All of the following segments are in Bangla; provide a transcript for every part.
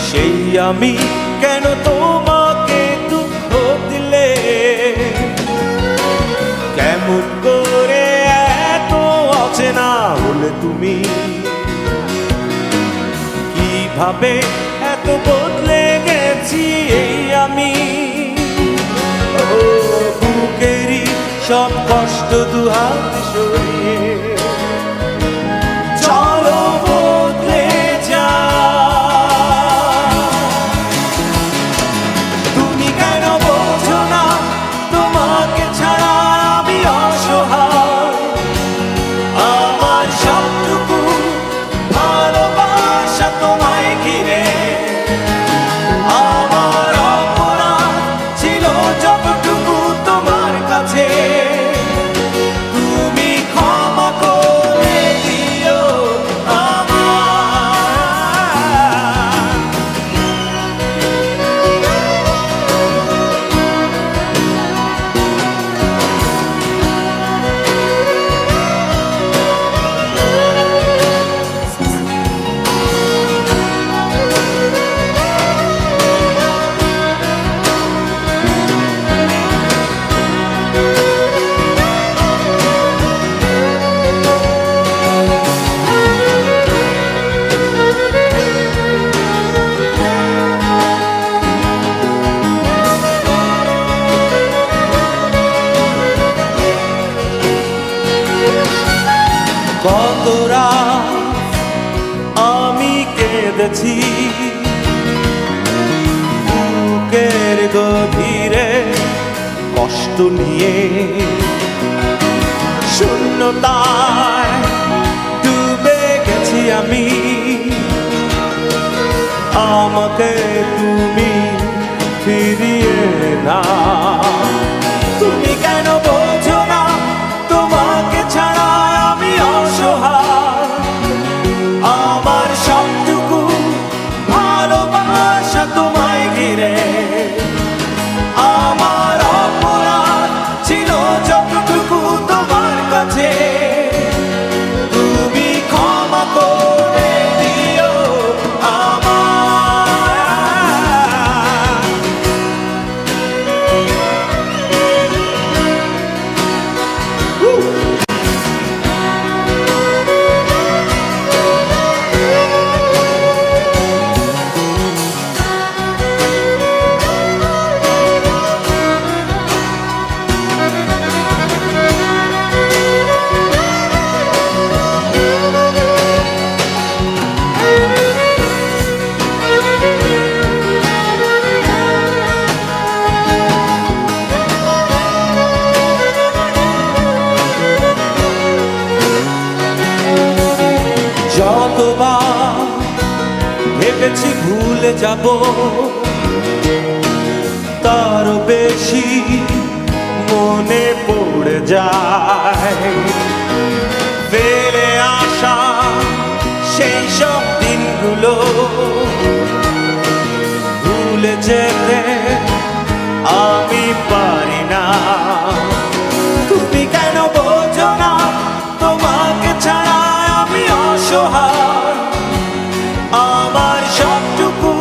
সেই আমি কেন তোমাকে দুঃখ দিলে, কেমন করে এত অচেনা হলে তুমি, কিভাবে এত বদলে গেছি এই আমি। ও বুকেরই সব কষ্ট দুহাত সরিয়ে চলো বদলে যা। তুমি কেন বোঝো না তোমাকে ছাড়া আমি অসহায়, আমার সবটুকু ভালোবাসা তোমায় ঘিরে, আমার অপরাধ ছিল যতটুকু তোমার কাছে, তুমি ক্ষমা করে দিও আমায়। কত রাত আমি কেঁদেছি বুকের গভীরে কষ্ট নিয়ে, শূন্যতায় ডুবে গেছি আমি, আমাকে তুমি ফিরিয়ে না। তুমি কেন বোঝো না তোমাকে ছাড়া আমি অসহায়, আমার সবটুকু ভালোবাসা তোমায় ঘিরে, আমার অপরাধ ছিল যতটুকু তোমার কাছে, তুমি ক্ষমা করে দিও আমায়। যতবার ভেবেছি ভুলে যাব, তারও বেশি মনে পড়ে যায় ফেলে আসা সেই সব দিনগুলো, ভুলে যেতে আমি পারি না। তুমি কেন বোঝো না তোমাকে ছাড়া আমি অসহায়, আমার সবটুকু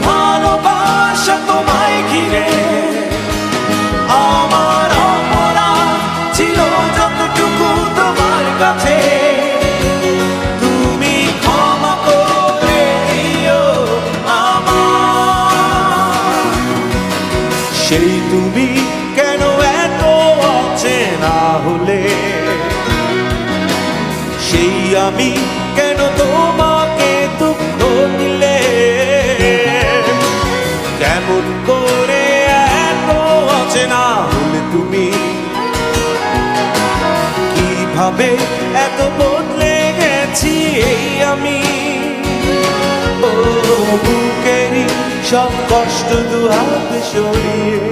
ভালোবাসা তোমায় ঘিরে, আমার অপরাধ ছিল যতটুকু তোমার কাছে, তুমি ক্ষমা করে দিও আমায়। সেই তুমি কেন এত অচেনা হলে, সেই আমি কেন তোমাকে দুঃখ দিলে, কেমন করে এত অচেনা হলে তুমি, কিভাবে এত বদলে গেছি এই আমি। ও বুকেরই সব কষ্ট দুহাত সরিয়ে